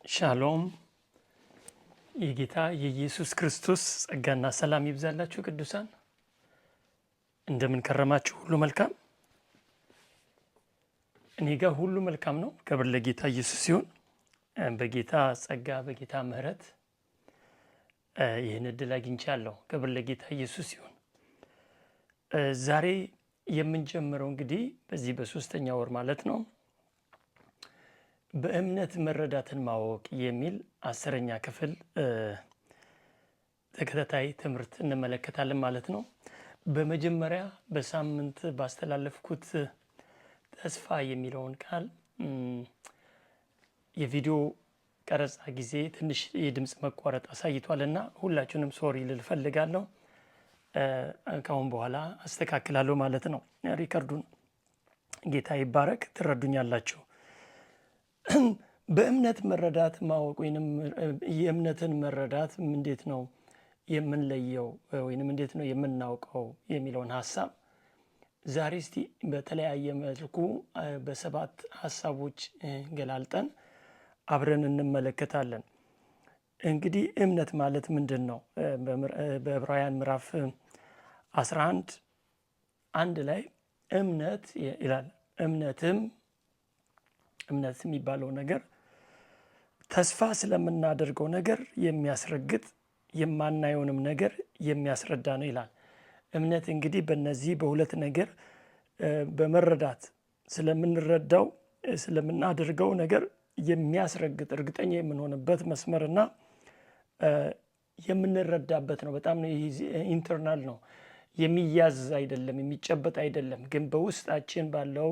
ሻሎም የጌታ የኢየሱስ ክርስቶስ ጸጋና ሰላም ይብዛላችሁ ቅዱሳን። እንደምን ከረማችሁ? ሁሉ መልካም? እኔ ጋር ሁሉ መልካም ነው። ክብር ለጌታ ኢየሱስ ይሁን። በጌታ ጸጋ በጌታ ምሕረት ይህን እድል አግኝቻለሁ። ክብር ለጌታ ኢየሱስ ይሁን። ዛሬ የምንጀምረው እንግዲህ በዚህ በሶስተኛ ወር ማለት ነው በእምነት መረዳትን ማወቅ የሚል 10ኛ ክፍል ተከታታይ ትምህርት እንመለከታለን ማለት ነው። በመጀመሪያ በሳምንት ባስተላለፍኩት ተስፋ የሚለውን ቃል የቪዲዮ ቀረጻ ጊዜ ትንሽ የድምጽ መቋረጥ አሳይቷልና ሁላችሁንም ሶሪ ልል ፈልጋለሁ። ካሁን በኋላ አስተካክላለሁ ማለት ነው። ሪከርዱን ጌታ ይባረክ። ትረዱኛላችሁ። በእምነት መረዳት ማወቅ ወይንም የእምነትን መረዳት እንዴት ነው የምንለየው ወይንም እንዴት ነው የምናውቀው የሚለውን ሐሳብ ዛሬ እስቲ በተለያየ መልኩ በሰባት ሐሳቦች ገላልጠን አብረን እንመለከታለን። እንግዲህ እምነት ማለት ምንድነው? በዕብራውያን ምዕራፍ 11 አንድ ላይ እምነት ይላል። እምነት የሚባለው ነገር ተስፋ ስለምናደርገው ነገር የሚያስረግጥ የማናየውንም ነገር የሚያስረዳ ነው ይላል። እምነት እንግዲህ በእነዚህ በሁለት ነገር በመረዳት ስለምንረዳው ስለምናደርገው ነገር የሚያስረግጥ እርግጠኛ የምንሆንበት መስመርና የምንረዳበት ነው። በጣም ኢንተርናል ነው፣ የሚያዝ አይደለም፣ የሚጨበጥ አይደለም። ግን በውስጣችን ባለው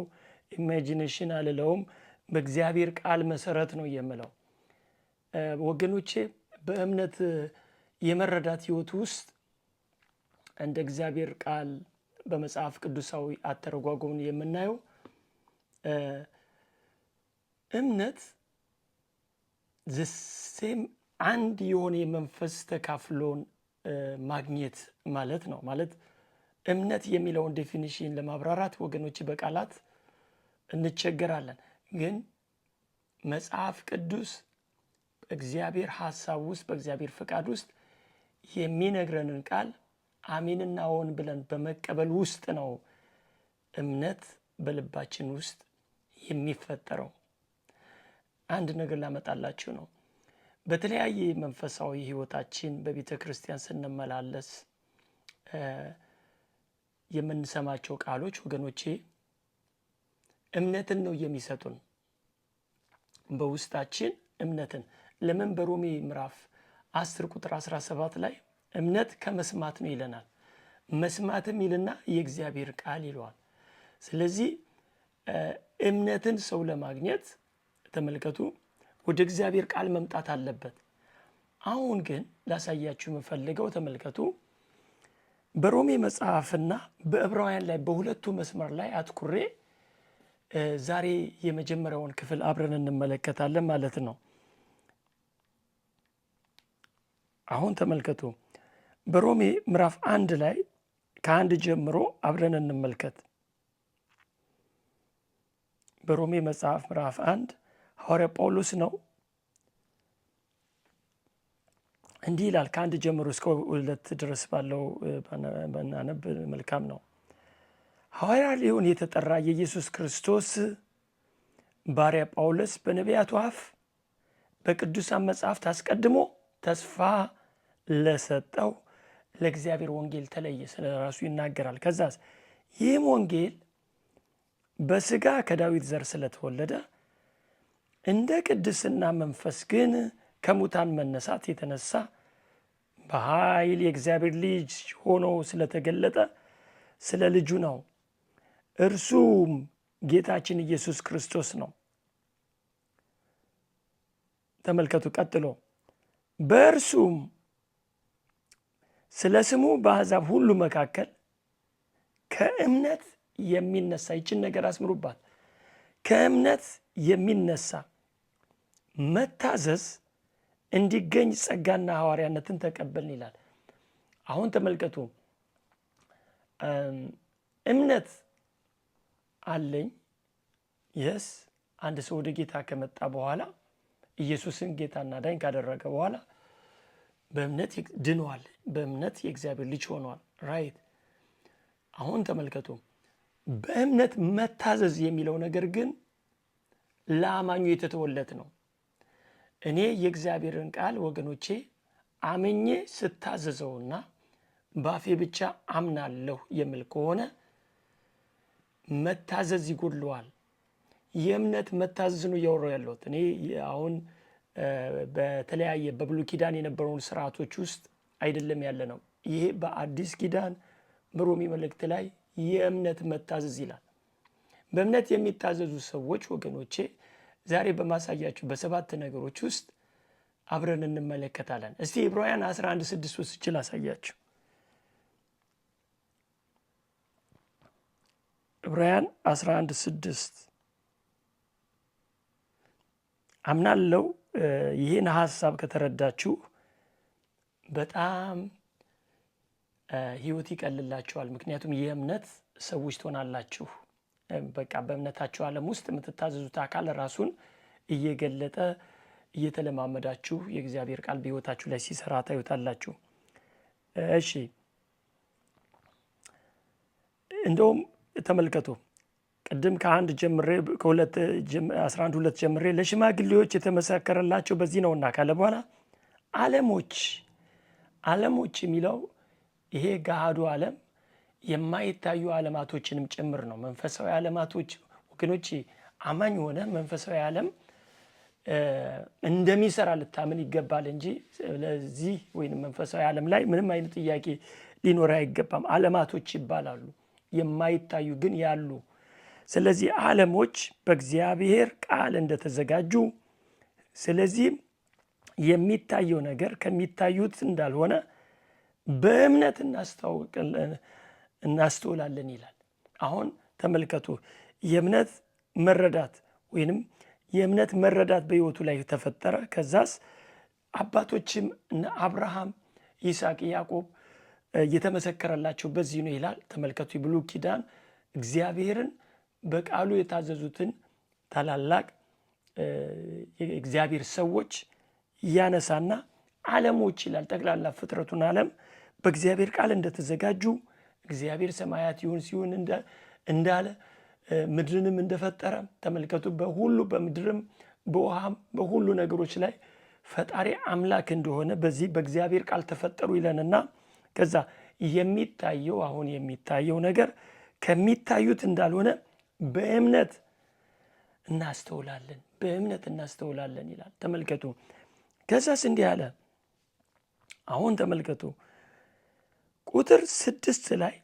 ኢማጂኔሽን አልለውም በእግዚአብሔር ቃል መሰረት ነው የምለው። ወገኖቼ በእምነት የመረዳት ህይወት ውስጥ እንደ እግዚአብሔር ቃል በመጽሐፍ ቅዱሳዊ አተረጓጎምን የምናየው እምነት ዘሴም አንድ የሆነ የመንፈስ ተካፍሎን ማግኘት ማለት ነው። ማለት እምነት የሚለውን ዴፊኒሽን ለማብራራት ወገኖች በቃላት እንቸገራለን። ግን መጽሐፍ ቅዱስ በእግዚአብሔር ሐሳብ ውስጥ በእግዚአብሔር ፈቃድ ውስጥ የሚነግረንን ቃል አሜንና አዎን ብለን በመቀበል ውስጥ ነው እምነት በልባችን ውስጥ የሚፈጠረው። አንድ ነገር ላመጣላችሁ ነው። በተለያየ መንፈሳዊ ህይወታችን በቤተ ክርስቲያን ስንመላለስ የምንሰማቸው ቃሎች ወገኖቼ እምነትን ነው የሚሰጡን። በውስጣችን እምነትን ለምን በሮሜ ምዕራፍ 10 ቁጥር 17 ላይ እምነት ከመስማት ነው ይለናል። መስማትም ይልና የእግዚአብሔር ቃል ይለዋል። ስለዚህ እምነትን ሰው ለማግኘት ተመልከቱ ወደ እግዚአብሔር ቃል መምጣት አለበት። አሁን ግን ላሳያችሁ የምፈልገው ተመልከቱ በሮሜ መጽሐፍና በዕብራውያን ላይ በሁለቱ መስመር ላይ አትኩሬ ዛሬ የመጀመሪያውን ክፍል አብረን እንመለከታለን ማለት ነው። አሁን ተመልከቱ በሮሜ ምዕራፍ 1 ላይ ከ1 ጀምሮ አብረን እንመልከት። በሮሜ መጽሐፍ ምዕራፍ 1 ሐዋርያ ጳውሎስ ነው እንዲህ ይላል። ከ1 ጀምሮ እስከ 2 ድረስ ባለው በናነብ መልካም ነው። ሐዋርያ ሊሆን የተጠራ የኢየሱስ ክርስቶስ ባሪያ ጳውሎስ በነቢያቱ አፍ በቅዱሳን መጽሐፍት አስቀድሞ ተስፋ ለሰጠው ለእግዚአብሔር ወንጌል ተለየ። ስለ ራሱ ይናገራል። ከዛስ ይህም ወንጌል በስጋ ከዳዊት ዘር ስለተወለደ እንደ ቅድስና መንፈስ ግን ከሙታን መነሳት የተነሳ በኃይል የእግዚአብሔር ልጅ ሆኖ ስለተገለጠ ስለ ልጁ ነው። እርሱም ጌታችን ኢየሱስ ክርስቶስ ነው። ተመልከቱ ቀጥሎ በእርሱም ስለ ስሙ በአሕዛብ ሁሉ መካከል ከእምነት የሚነሳ ይችን ነገር አስምሩባት፣ ከእምነት የሚነሳ መታዘዝ እንዲገኝ ጸጋና ሐዋርያነትን ተቀበልን ይላል። አሁን ተመልከቱ እምነት አለኝ የስ አንድ ሰው ወደ ጌታ ከመጣ በኋላ ኢየሱስን ጌታና ዳኝ ካደረገ በኋላ በእምነት ድኗል። በእምነት የእግዚአብሔር ልጅ ሆኗል። ራይት። አሁን ተመልከቱ፣ በእምነት መታዘዝ የሚለው ነገር ግን ለአማኙ የተተወለት ነው። እኔ የእግዚአብሔርን ቃል ወገኖቼ አምኜ ስታዘዘውና ባፌ ብቻ አምናለሁ የሚል ከሆነ መታዘዝ ይጎድለዋል። የእምነት መታዘዝ ነው እያወራሁ ያለሁት። እኔ አሁን በተለያየ በብሉይ ኪዳን የነበረውን ስርዓቶች ውስጥ አይደለም ያለ ነው። ይሄ በአዲስ ኪዳን በሮሜ መልእክት ላይ የእምነት መታዘዝ ይላል። በእምነት የሚታዘዙ ሰዎች ወገኖቼ ዛሬ በማሳያችሁ በሰባት ነገሮች ውስጥ አብረን እንመለከታለን። እስቲ ዕብራውያን 11:6 ውስጥ ችል አሳያችሁ። ዕብራውያን 11:6 አምናለው። ይህን ሀሳብ ከተረዳችሁ በጣም ህይወት ይቀልላችኋል። ምክንያቱም የእምነት ሰዎች ትሆናላችሁ። በቃ በእምነታችሁ ዓለም ውስጥ የምትታዘዙት አካል ራሱን እየገለጠ እየተለማመዳችሁ የእግዚአብሔር ቃል በህይወታችሁ ላይ ሲሰራ ታዩታላችሁ። እሺ እንደውም ተመልከቱ። ቅድም ከ1 ጀምሬ ከ11:2 ጀምሬ ለሽማግሌዎች የተመሰከረላቸው በዚህ ነውና ካለ በኋላ ዓለሞች የሚለው ይሄ ገሃዱ ዓለም የማይታዩ ዓለማቶችንም ጭምር ነው። መንፈሳዊ ዓለማቶች ወገኖች፣ አማኝ ሆነ መንፈሳዊ ዓለም እንደሚሰራ ልታምን ይገባል እንጂ ስለዚህ ወይም መንፈሳዊ ዓለም ላይ ምንም አይነት ጥያቄ ሊኖር አይገባም። ዓለማቶች ይባላሉ፣ የማይታዩ ግን ያሉ። ስለዚህ ዓለሞች በእግዚአብሔር ቃል እንደተዘጋጁ፣ ስለዚህ የሚታየው ነገር ከሚታዩት እንዳልሆነ በእምነት እናስተውላለን ይላል። አሁን ተመልከቱ፣ የእምነት መረዳት ወይንም የእምነት መረዳት በሕይወቱ ላይ ተፈጠረ። ከዛስ አባቶችም እነ አብርሃም፣ ይስሐቅ፣ ያዕቆብ የተመሰከረላቸው በዚህ ነው ይላል። ተመልከቱ፣ የብሉይ ኪዳን እግዚአብሔርን በቃሉ የታዘዙትን ታላላቅ የእግዚአብሔር ሰዎች ያነሳና ዓለሞች ይላል። ጠቅላላ ፍጥረቱን ዓለም በእግዚአብሔር ቃል እንደተዘጋጁ እግዚአብሔር ሰማያት ይሁን ሲሆን እንዳለ ምድርንም እንደፈጠረ ተመልከቱ። በሁሉ በምድርም በውሃም በሁሉ ነገሮች ላይ ፈጣሪ አምላክ እንደሆነ በዚህ በእግዚአብሔር ቃል ተፈጠሩ ይለንና ከዛ የሚታየው አሁን የሚታየው ነገር ከሚታዩት እንዳልሆነ በእምነት እናስተውላለን ይላል። ተመልከቱ። ከዛስ እንዲህ አለ። አሁን ተመልከቱ ቁጥር 6 ላይ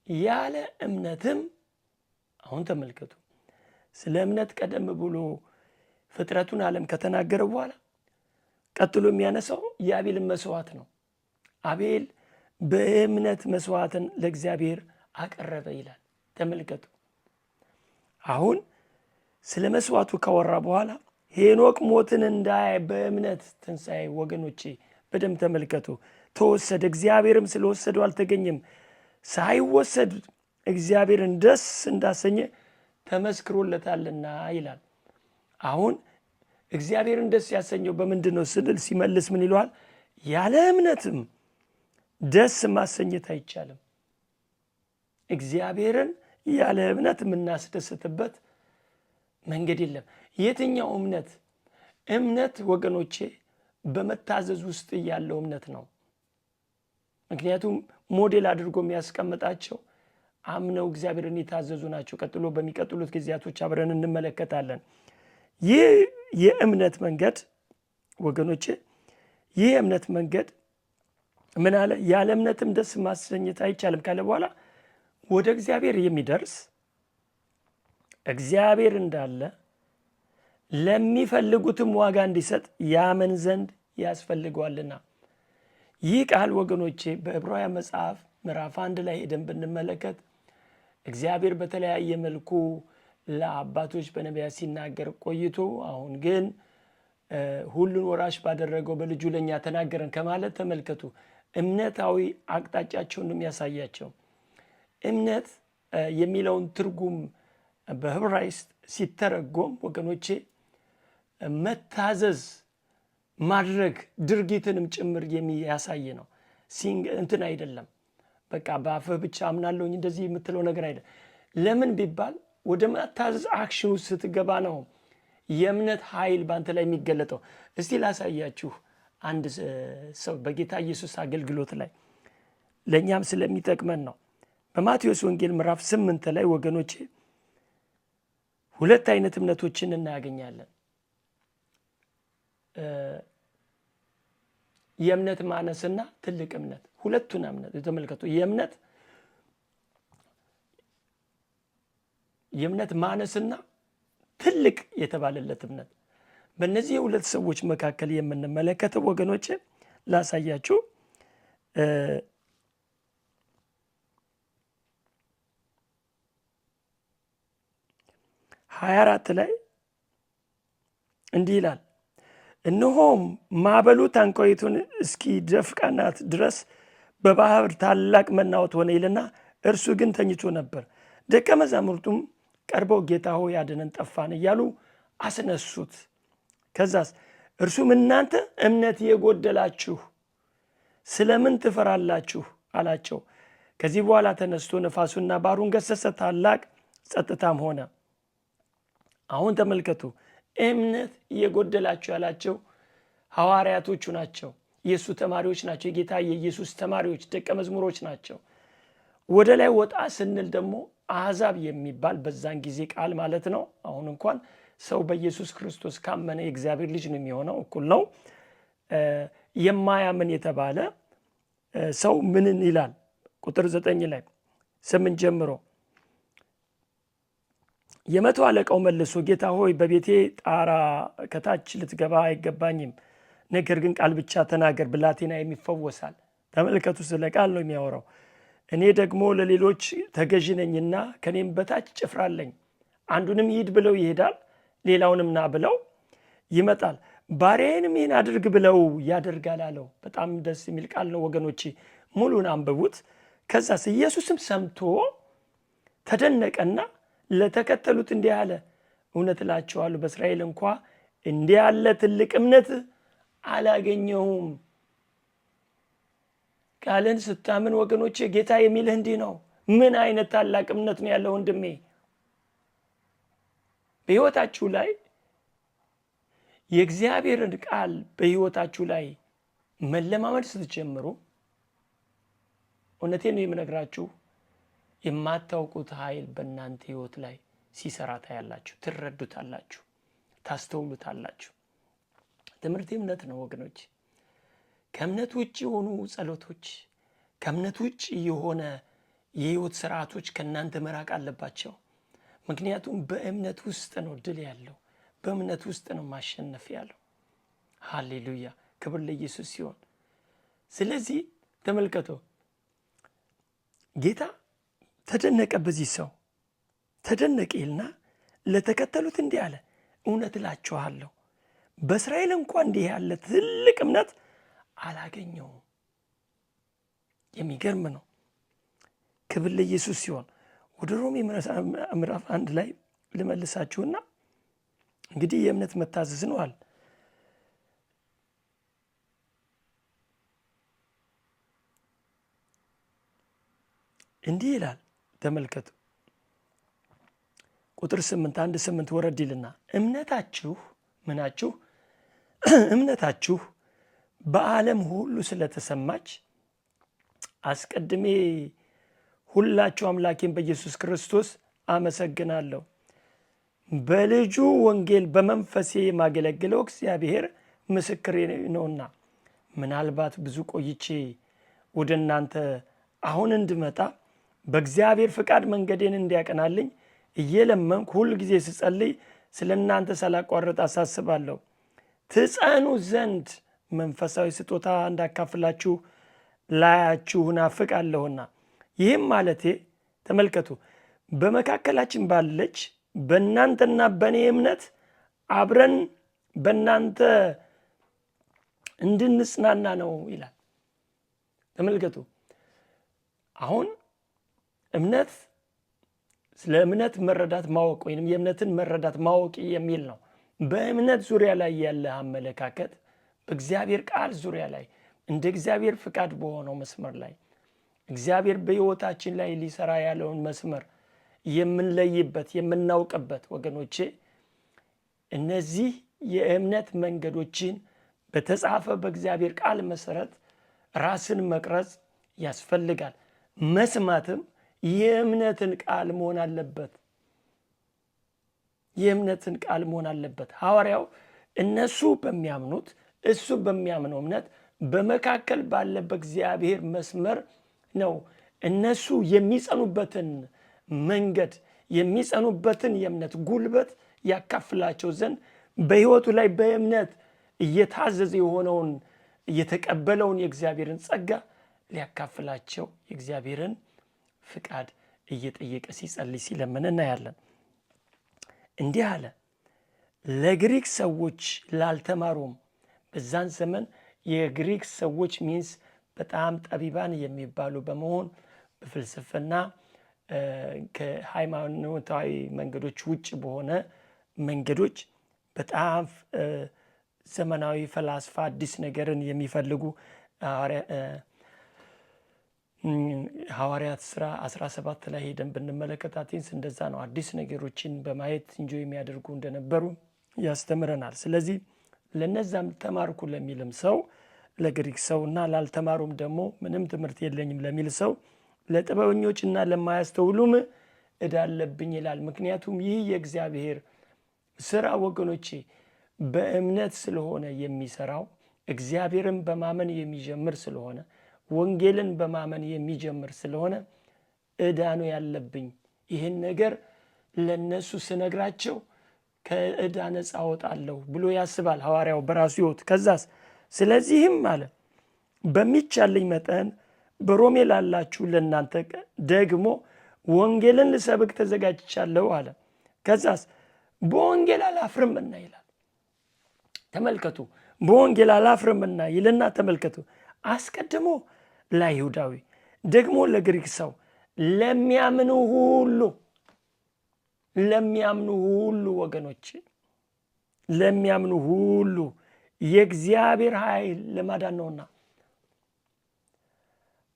ያለ እምነትም አሁን ተመልከቱ። ስለ እምነት ቀደም ብሎ ፍጥረቱን ዓለም ከተናገረ በኋላ ቀጥሎ የሚያነሳው የአቤልን መስዋዕት ነው። አቤል በእምነት መስዋዕትን ለእግዚአብሔር አቀረበ ይላል። ተመልከቱ። አሁን ስለ መስዋዕቱ ካወራ በኋላ ሄኖክ ሞትን እንዳያይ በእምነት ትንሣኤ፣ ወገኖቼ በደንብ ተመልከቱ፣ ተወሰደ፣ እግዚአብሔርም ስለወሰደው አልተገኘም፣ ሳይወሰድ እግዚአብሔርን ደስ እንዳሰኘ ተመስክሮለታልና ይላል። አሁን እግዚአብሔርን ደስ ያሰኘው በምንድን ነው ስንል ሲመልስ ምን ይለዋል? ያለ እምነትም ደስ ማሰኘት አይቻልም። እግዚአብሔርን ያለ እምነት የምናስደስትበት መንገድ የለም። የትኛው እምነት ወገኖቼ በመታዘዝ ውስጥ ያለው እምነት ነው። ምክንያቱም ሞዴል አድርጎ የሚያስቀምጣቸው አምነው እግዚአብሔርን የታዘዙ ናቸው። ቀጥሎ በሚቀጥሉት ጊዜያቶች አብረን እንመለከታለን። ይህ የእምነት መንገድ ወገኖቼ፣ ይህ የእምነት መንገድ ምን አለ? ያለ እምነትም ደስ ማሰኘት አይቻልም ካለ በኋላ ወደ እግዚአብሔር የሚደርስ እግዚአብሔር እንዳለ ለሚፈልጉትም ዋጋ እንዲሰጥ ያምን ዘንድ ያስፈልገዋልና። ይህ ቃል ወገኖቼ በዕብራውያን መጽሐፍ ምዕራፍ 1 ላይ ሄደን ብንመለከት እግዚአብሔር በተለያየ መልኩ ለአባቶች በነቢያት ሲናገር ቆይቶ አሁን ግን ሁሉን ወራሽ ባደረገው በልጁ ለኛ ተናገረን ከማለት ተመልከቱ፣ እምነታዊ አቅጣጫቸውን የሚያሳያቸው። እምነት የሚለውን ትርጉም በዕብራይስጥ ሲተረጎም ወገኖቼ መታዘዝ ማድረግ ድርጊትንም ጭምር የሚያሳይ ነው። እንትን አይደለም በቃ በአፍህ ብቻ አምናለሁኝ እንደዚህ የምትለው ነገር አይደለም። ለምን ቢባል ወደ መታዘዝ አክሽን ውስጥ ስትገባ ነው የእምነት ኃይል ባንተ ላይ የሚገለጠው። እስቲ ላሳያችሁ አንድ ሰው በጌታ ኢየሱስ አገልግሎት ላይ ለእኛም ስለሚጠቅመን ነው። በማቴዎስ ወንጌል ምዕራፍ 8 ላይ ወገኖቼ ሁለት አይነት እምነቶችን እናገኛለን። የእምነት ማነስና ትልቅ እምነት። ሁለቱን እምነት ተመልከቱ። የእምነት ማነስና ትልቅ የተባለለት እምነት። በእነዚህ የሁለት ሰዎች መካከል የምንመለከተው ወገኖች ላሳያችሁ 24 ላይ እንዲህ ይላል፣ እነሆም ማዕበሉ ታንኳይቱን እስኪደፍቃናት ድረስ በባህር ታላቅ መናወጥ ሆነ ይልና እርሱ ግን ተኝቶ ነበር። ደቀ መዛሙርቱም ቀርበው ጌታ ሆይ አድነን ጠፋን እያሉ አስነሱት። ከዛስ እርሱም እናንተ እምነት የጎደላችሁ ስለምን ትፈራላችሁ አላቸው። ከዚህ በኋላ ተነስቶ ነፋሱና ባህሩን ገሰጸ፣ ታላቅ ጸጥታም ሆነ። አሁን ተመልከቱ፣ እምነት የጎደላችሁ ያላቸው ሐዋርያቶቹ ናቸው። የእሱ ተማሪዎች ናቸው። የጌታ የኢየሱስ ተማሪዎች ደቀ መዝሙሮች ናቸው። ወደ ላይ ወጣ ስንል ደግሞ አሕዛብ የሚባል በዛን ጊዜ ቃል ማለት ነው። አሁን እንኳን ሰው በኢየሱስ ክርስቶስ ካመነ የእግዚአብሔር ልጅ ነው የሚሆነው፣ እኩል ነው። የማያምን የተባለ ሰው ምንን ይላል? ቁጥር 9 ላይ 8 ጀምሮ የመቶ አለቃው መልሶ ጌታ ሆይ በቤቴ ጣራ ከታች ልትገባ አይገባኝም፣ ነገር ግን ቃል ብቻ ተናገር ብላቴና የሚፈወሳል። ተመልከቱ፣ ስለ ቃል ነው የሚያወራው። እኔ ደግሞ ለሌሎች ተገዥ ነኝና ከኔም በታች ጭፍራ አለኝ። አንዱንም ሂድ ብለው ይሄዳል፣ ሌላውንም ና ብለው ይመጣል፣ ባሪያዬንም ይህን አድርግ ብለው ያደርጋል አለው። በጣም ደስ የሚል ቃል ነው ወገኖቼ፣ ሙሉን አንብቡት። ከዛስ ኢየሱስም ሰምቶ ተደነቀና ለተከተሉት እንዲህ አለ፣ እውነት እላችኋለሁ በእስራኤል እንኳ እንዲህ ያለ ትልቅ እምነት አላገኘሁም። ቃልን ስታምን ወገኖቼ ጌታ የሚልህ እንዲህ ነው። ምን አይነት ታላቅ እምነት ነው ያለው ወንድሜ? በሕይወታችሁ ላይ የእግዚአብሔርን ቃል በሕይወታችሁ ላይ መለማመድ ስትጀምሩ፣ እውነቴን ነው የምነግራችሁ፣ የማታውቁት ኃይል በእናንተ ሕይወት ላይ ሲሰራ ታያላችሁ፣ ትረዱታላችሁ፣ ታስተውሉታላችሁ። ትምህርት እምነት ነው ወገኖች። ከእምነት ውጭ የሆኑ ጸሎቶች፣ ከእምነት ውጭ የሆነ የሕይወት ስርዓቶች ከእናንተ መራቅ አለባቸው። ምክንያቱም በእምነት ውስጥ ነው ድል ያለው፣ በእምነት ውስጥ ነው ማሸነፍ ያለው። ሃሌሉያ፣ ክብር ለኢየሱስ ሲሆን፣ ስለዚህ ተመልከቶ ጌታ ተደነቀ፣ በዚህ ሰው ተደነቀ ይልና ለተከተሉት እንዲህ አለ፣ እውነት እላችኋለሁ በእስራኤል እንኳን እንዲህ ያለ ትልቅ እምነት አላገኘውም። የሚገርም ነው። ክብር ለኢየሱስ ሲሆን፣ ወደ ሮሜ ምዕራፍ 1 ላይ ልመልሳችሁና እንግዲህ የእምነት መታዘዝ ነዋል። እንዲህ ይላል ተመልከቱ፣ ቁጥር 8 ወረድ ይልና እምነታችሁ ምናችሁ እምነታችሁ በዓለም ሁሉ ስለተሰማች አስቀድሜ ሁላችሁ አምላኬን በኢየሱስ ክርስቶስ አመሰግናለሁ። በልጁ ወንጌል በመንፈሴ የማገለግለው እግዚአብሔር ምስክሬ ነውና፣ ምናልባት ብዙ ቆይቼ ወደ እናንተ አሁን እንድመጣ በእግዚአብሔር ፍቃድ መንገዴን እንዲያቀናልኝ እየለመንኩ ሁል ጊዜ ስጸልይ ስለ እናንተ ሳላቋርጥ አሳስባለሁ። ትጸኑ ዘንድ መንፈሳዊ ስጦታ እንዳካፍላችሁ ላያችሁ ናፍቃለሁና። ይህም ማለቴ ተመልከቱ፣ በመካከላችን ባለች በእናንተና በእኔ እምነት አብረን በእናንተ እንድንጽናና ነው ይላል። ተመልከቱ፣ አሁን እምነት ስለ እምነት መረዳት ማወቅ ወይም የእምነትን መረዳት ማወቅ የሚል ነው። በእምነት ዙሪያ ላይ ያለ አመለካከት በእግዚአብሔር ቃል ዙሪያ ላይ እንደ እግዚአብሔር ፍቃድ በሆነው መስመር ላይ እግዚአብሔር በሕይወታችን ላይ ሊሰራ ያለውን መስመር የምንለይበት የምናውቅበት ወገኖቼ፣ እነዚህ የእምነት መንገዶችን በተጻፈ በእግዚአብሔር ቃል መሰረት ራስን መቅረጽ ያስፈልጋል። መስማትም የእምነትን ቃል መሆን አለበት። የእምነትን ቃል መሆን አለበት። ሐዋርያው እነሱ በሚያምኑት እሱ በሚያምነው እምነት በመካከል ባለ በእግዚአብሔር መስመር ነው እነሱ የሚጸኑበትን መንገድ የሚጸኑበትን የእምነት ጉልበት ያካፍላቸው ዘንድ በሕይወቱ ላይ በእምነት እየታዘዘ የሆነውን እየተቀበለውን የእግዚአብሔርን ጸጋ ሊያካፍላቸው የእግዚአብሔርን ፍቃድ እየጠየቀ ሲጸልይ ሲለምን እናያለን። እንዲህ አለ፣ ለግሪክ ሰዎች ላልተማሩም። በዛን ዘመን የግሪክ ሰዎች ሚንስ በጣም ጠቢባን የሚባሉ በመሆን በፍልስፍና ከሃይማኖታዊ መንገዶች ውጭ በሆነ መንገዶች በጣም ዘመናዊ ፈላስፋ አዲስ ነገርን የሚፈልጉ ሐዋርያት ሥራ 17 ላይ ሄደን ብንመለከት አቴንስ እንደዛ ነው። አዲስ ነገሮችን በማየት እንጆ የሚያደርጉ እንደነበሩ ያስተምረናል። ስለዚህ ለነዛም ተማርኩ ለሚልም ሰው ለግሪክ ሰው እና ላልተማሩም ደግሞ ምንም ትምህርት የለኝም ለሚል ሰው ለጥበበኞችና ለማያስተውሉም ዕዳ አለብኝ ይላል። ምክንያቱም ይህ የእግዚአብሔር ስራ ወገኖቼ በእምነት ስለሆነ የሚሰራው እግዚአብሔርን በማመን የሚጀምር ስለሆነ ወንጌልን በማመን የሚጀምር ስለሆነ ዕዳ ነው ያለብኝ። ይህን ነገር ለነሱ ስነግራቸው ከዕዳ ነፃ አወጣለሁ ብሎ ያስባል ሐዋርያው በራሱ ሕይወት። ከዛስ ስለዚህም አለ በሚቻለኝ መጠን በሮሜ ላላችሁ ለእናንተ ደግሞ ወንጌልን ልሰብክ ተዘጋጅቻለሁ አለ። ከዛስ በወንጌል አላፍርምና ይላል። ተመልከቱ፣ በወንጌል አላፍርምና ይልና ተመልከቱ፣ አስቀድሞ ለአይሁዳዊ ደግሞ ለግሪክ ሰው ለሚያምኑ ሁሉ ወገኖች ለሚያምኑ ሁሉ የእግዚአብሔር ኃይል ለማዳን ነውና።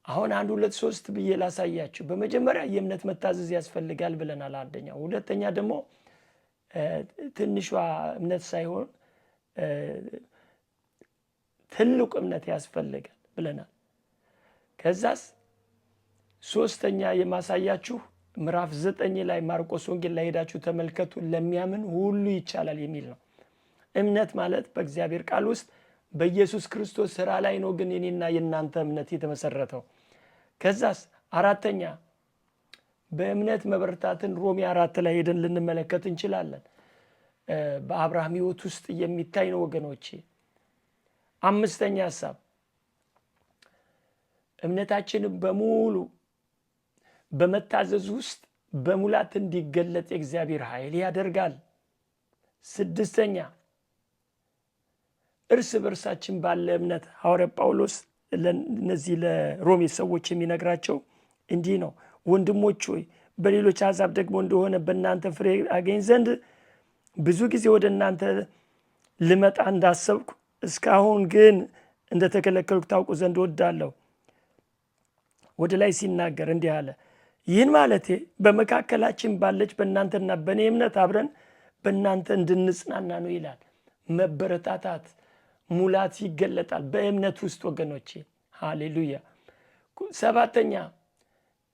አሁን 1 2 3 ብዬ ላሳያችሁ። በመጀመሪያ የእምነት መታዘዝ ያስፈልጋል ብለናል። አንደኛ። ሁለተኛ ደግሞ ትንሿ እምነት ሳይሆን ትልቅ እምነት ያስፈልጋል ብለናል። ከዛስ ሶስተኛ የማሳያችሁ ምዕራፍ 9 ላይ ማርቆስ ወንጌል ላይ ሄዳችሁ ተመልከቱ። ለሚያምን ሁሉ ይቻላል የሚል ነው። እምነት ማለት በእግዚአብሔር ቃል ውስጥ በኢየሱስ ክርስቶስ ስራ ላይ ነው። ግን የኔና የእናንተ እምነት የተመሰረተው ከዛስ አራተኛ በእምነት መበርታትን ሮሜ 4 ላይ ሄደን ልንመለከት እንችላለን። በአብርሃም ሕይወት ውስጥ የሚታይ ነው ወገኖቼ። አምስተኛ ሐሳብ እምነታችን በሙሉ በመታዘዝ ውስጥ በሙላት እንዲገለጥ የእግዚአብሔር ኃይል ያደርጋል። ስድስተኛ እርስ በርሳችን ባለ እምነት ሐዋርያ ጳውሎስ ለነዚህ ለሮሜ ሰዎች የሚነግራቸው እንዲህ ነው። ወንድሞች ሆይ በሌሎች አሕዛብ ደግሞ እንደሆነ በእናንተ ፍሬ አገኝ ዘንድ ብዙ ጊዜ ወደ እናንተ ልመጣ እንዳሰብኩ እስካሁን ግን እንደተከለከልኩ ታውቁ ዘንድ ወዳለሁ። ወደ ላይ ሲናገር እንዲህ አለ፣ ይህን ማለቴ በመካከላችን ባለች በእናንተና በእኔ እምነት አብረን በእናንተ እንድንጽናና ነው ይላል። መበረታታት ሙላት ይገለጣል በእምነት ውስጥ ወገኖቼ። ሃሌሉያ። ሰባተኛ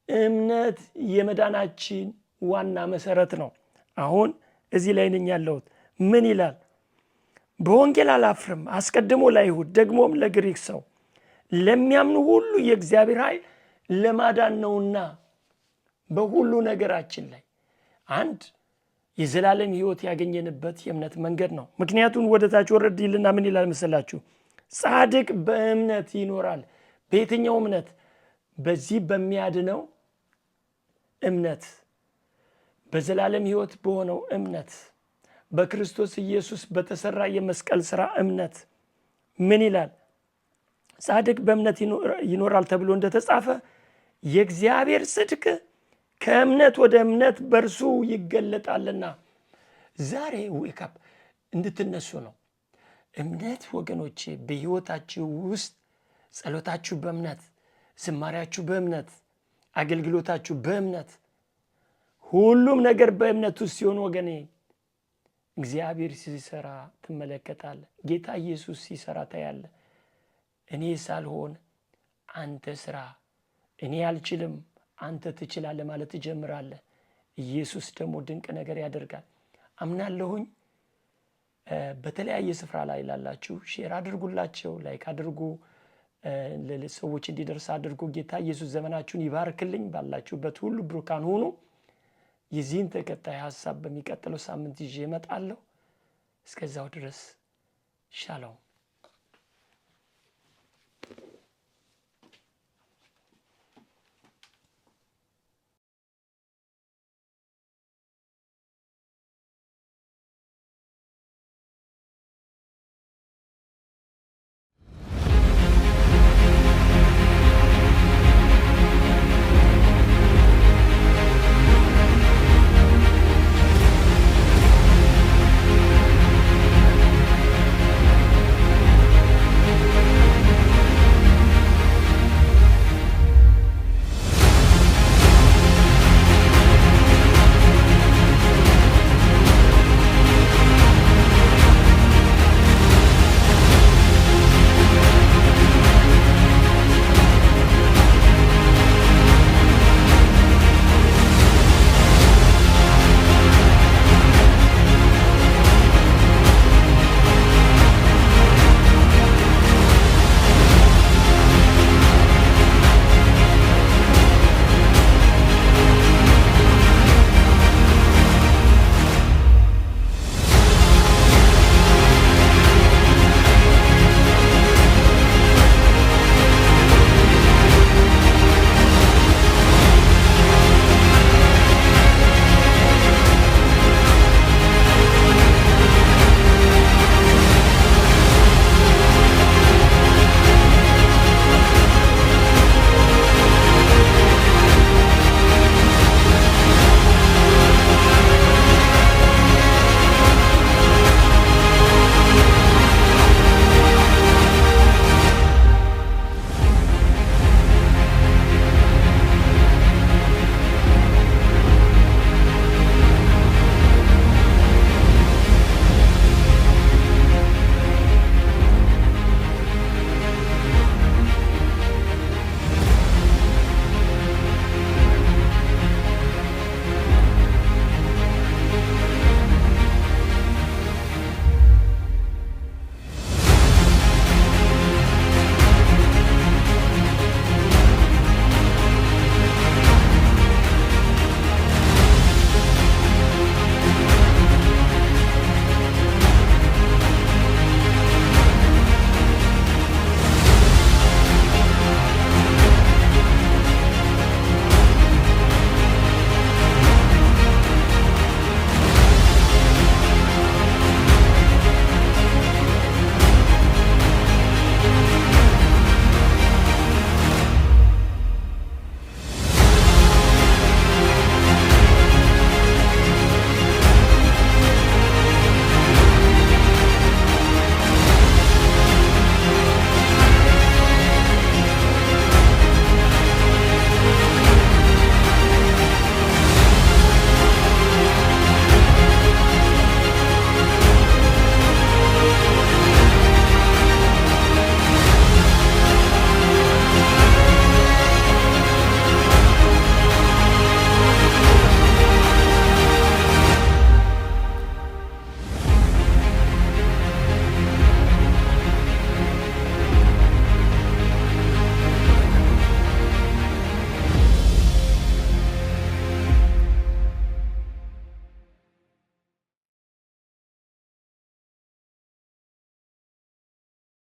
እምነት የመዳናችን ዋና መሰረት ነው። አሁን እዚህ ላይ ነኝ ያለሁት። ምን ይላል? በወንጌል አላፍርም፣ አስቀድሞ ለአይሁድ ደግሞም ለግሪክ ሰው ለሚያምኑ ሁሉ የእግዚአብሔር ኃይል ለማዳን ነውና። በሁሉ ነገራችን ላይ አንድ የዘላለም ሕይወት ያገኘንበት የእምነት መንገድ ነው። ምክንያቱም ወደ ታች ወረድ ይልና ምን ይላል መሰላችሁ? ጻድቅ በእምነት ይኖራል። በየትኛው እምነት? በዚህ በሚያድነው እምነት፣ በዘላለም ሕይወት በሆነው እምነት፣ በክርስቶስ ኢየሱስ በተሰራ የመስቀል ሥራ እምነት። ምን ይላል? ጻድቅ በእምነት ይኖራል ተብሎ እንደተጻፈ የእግዚአብሔር ጽድቅ ከእምነት ወደ እምነት በእርሱ ይገለጣልና። ዛሬ ዌክአፕ እንድትነሱ ነው። እምነት ወገኖቼ በሕይወታችሁ ውስጥ ጸሎታችሁ በእምነት፣ ዝማሪያችሁ በእምነት፣ አገልግሎታችሁ በእምነት፣ ሁሉም ነገር በእምነት ውስጥ ሲሆን ወገኔ እግዚአብሔር ሲሰራ ትመለከታለህ። ጌታ ኢየሱስ ሲሰራ ታያለ። እኔ ሳልሆን አንተ ስራ፣ እኔ አልችልም አንተ ትችላለህ ማለት ትጀምራለህ። ኢየሱስ ደግሞ ድንቅ ነገር ያደርጋል። አምናለሁኝ። በተለያየ ስፍራ ላይ ላላችሁ ሼር አድርጉላቸው፣ ላይክ አድርጉ፣ ሰዎች እንዲደርስ አድርጉ። ጌታ ኢየሱስ ዘመናችሁን ይባርክልኝ። ባላችሁበት ሁሉ ብሩካን ሁኑ። የዚህን ተከታይ ሀሳብ በሚቀጥለው ሳምንት ይዤ እመጣለሁ። እስከዛው ድረስ ሻሎም።